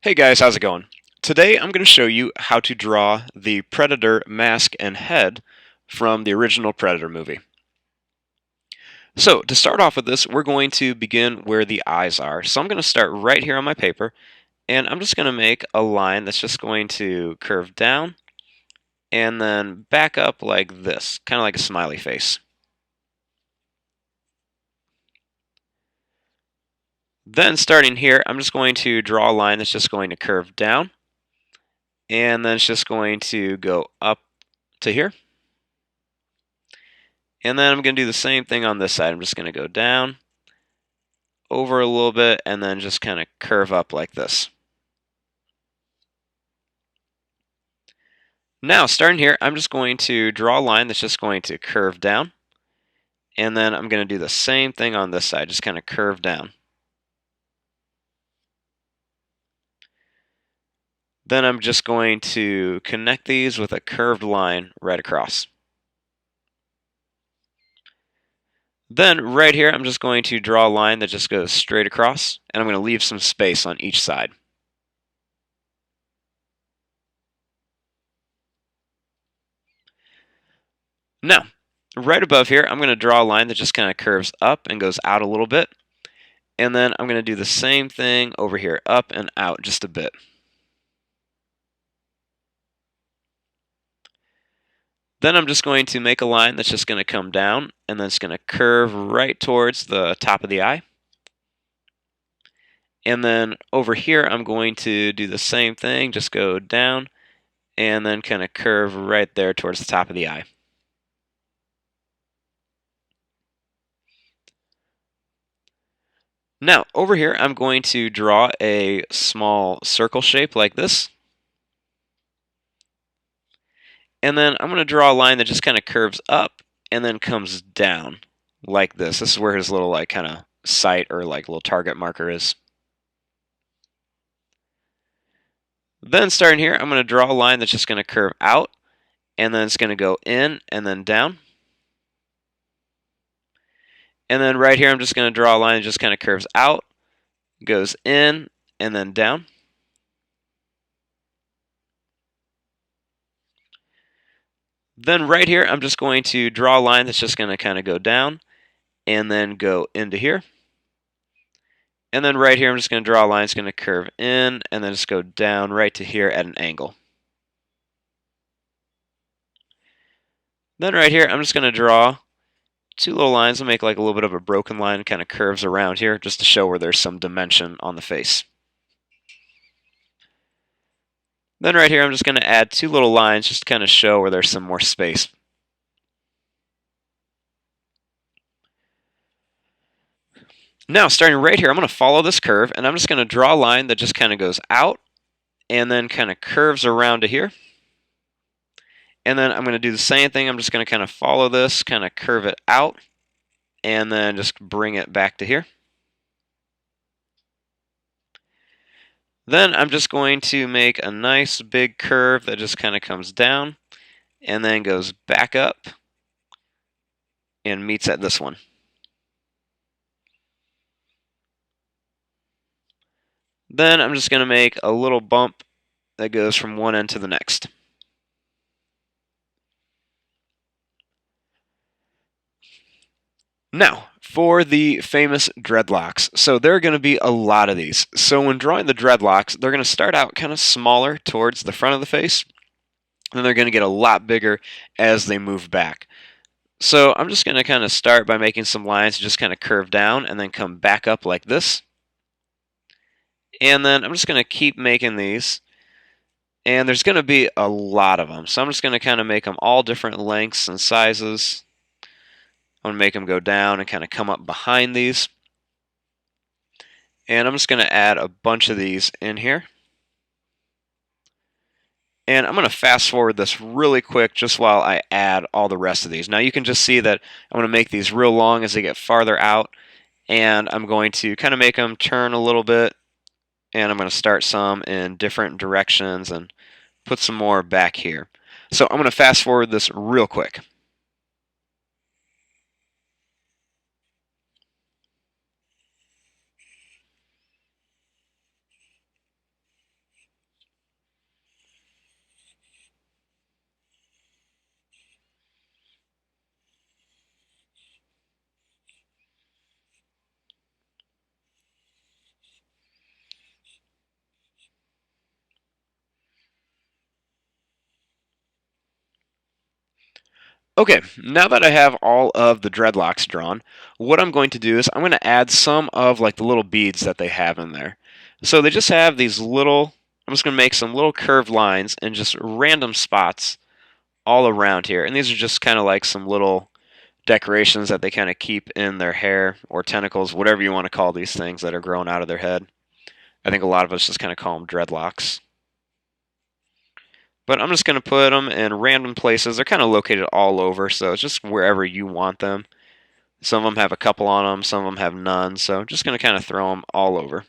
Hey guys, how's it going? Today I'm going to show you how to draw the Predator mask and head from the original Predator movie. So to start off with this, we're going to begin where the eyes are. So I'm going to start right here on my paper, and I'm just going to make a line that's just going to curve down and then back up like this, kind of like a smiley face. Then starting here, I'm just going to draw a line that's just going to curve down, and then it's just going to go up to here. And then I'm going to do the same thing on this side. I'm just going to go down, over a little bit, and then just kind of curve up like this. Now, starting here, I'm just going to draw a line that's just going to curve down. And then I'm going to do the same thing on this side, just kind of curve down. Then I'm just going to connect these with a curved line right across. Then right here, I'm just going to draw a line that just goes straight across, and I'm going to leave some space on each side. Now, right above here, I'm going to draw a line that just kind of curves up and goes out a little bit. And then I'm going to do the same thing over here, up and out just a bit. Then I'm just going to make a line that's just going to come down, and then it's going to curve right towards the top of the eye. And then over here, I'm going to do the same thing, just go down, and then kind of curve right there towards the top of the eye. Now, over here, I'm going to draw a small circle shape like this. And then I'm going to draw a line that just kind of curves up and then comes down like this. This is where his little like kind of sight or like little target marker is. Then starting here, I'm going to draw a line that's just going to curve out, and then it's going to go in and then down. And then right here, I'm just going to draw a line that just kind of curves out, goes in, and then down. Then right here, I'm just going to draw a line that's just going to kind of go down and then go into here. And then right here, I'm just going to draw a line that's going to curve in and then just go down right to here at an angle. Then right here, I'm just going to draw two little lines and make like a little bit of a broken line, kind of curves around here just to show where there's some dimension on the face. Then right here, I'm just going to add two little lines just to kind of show where there's some more space. Now, starting right here, I'm going to follow this curve, and I'm just going to draw a line that just kind of goes out and then kind of curves around to here. And then I'm going to do the same thing. I'm just going to kind of follow this, kind of curve it out, and then just bring it back to here. Then I'm just going to make a nice big curve that just kind of comes down and then goes back up and meets at this one. Then I'm just going to make a little bump that goes from one end to the next. Now, for the famous dreadlocks. So there are going to be a lot of these. So when drawing the dreadlocks, they're going to start out kind of smaller towards the front of the face, and then they're going to get a lot bigger as they move back. So I'm just going to kind of start by making some lines just kind of curve down and then come back up like this. And then I'm just going to keep making these. And there's going to be a lot of them. So I'm just going to kind of make them all different lengths and sizes. I'm going to make them go down and kind of come up behind these. And I'm just going to add a bunch of these in here. And I'm going to fast forward this really quick just while I add all the rest of these. Now you can just see that I'm going to make these real long as they get farther out. And I'm going to kind of make them turn a little bit. And I'm going to start some in different directions and put some more back here. So I'm going to fast forward this real quick. Okay, now that I have all of the dreadlocks drawn, what I'm going to do is I'm going to add some of like the little beads that they have in there. So they just have these little, I'm just going to make some little curved lines and just random spots all around here. And these are just kind of like some little decorations that they kind of keep in their hair or tentacles, whatever you want to call these things that are growing out of their head. I think a lot of us just kind of call them dreadlocks. But I'm just going to put them in random places. They're kind of located all over, so it's just wherever you want them. Some of them have a couple on them, some of them have none, so I'm just going to kind of throw them all over.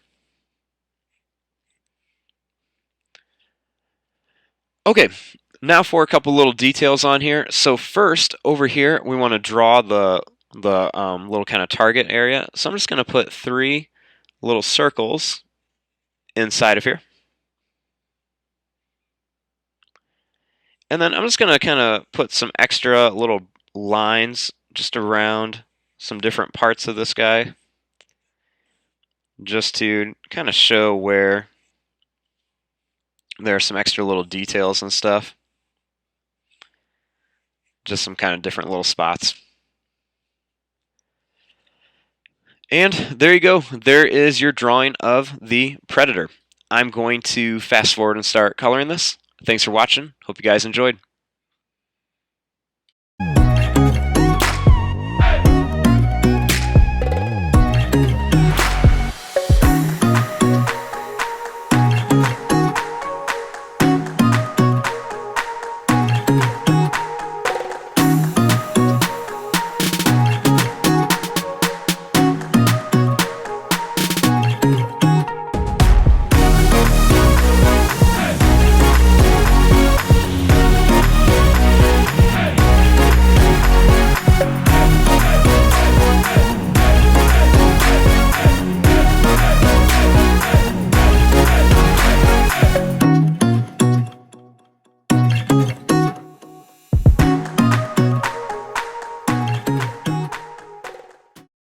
Okay, now for a couple little details on here. So first, over here, we want to draw the little kind of target area. So I'm just going to put 3 little circles inside of here. And then I'm just going to kind of put some extra little lines just around some different parts of this guy, just to kind of show where there are some extra little details and stuff. Just some kind of different little spots. And there you go. There is your drawing of the Predator. I'm going to fast forward and start coloring this. Thanks for watching. Hope you guys enjoyed.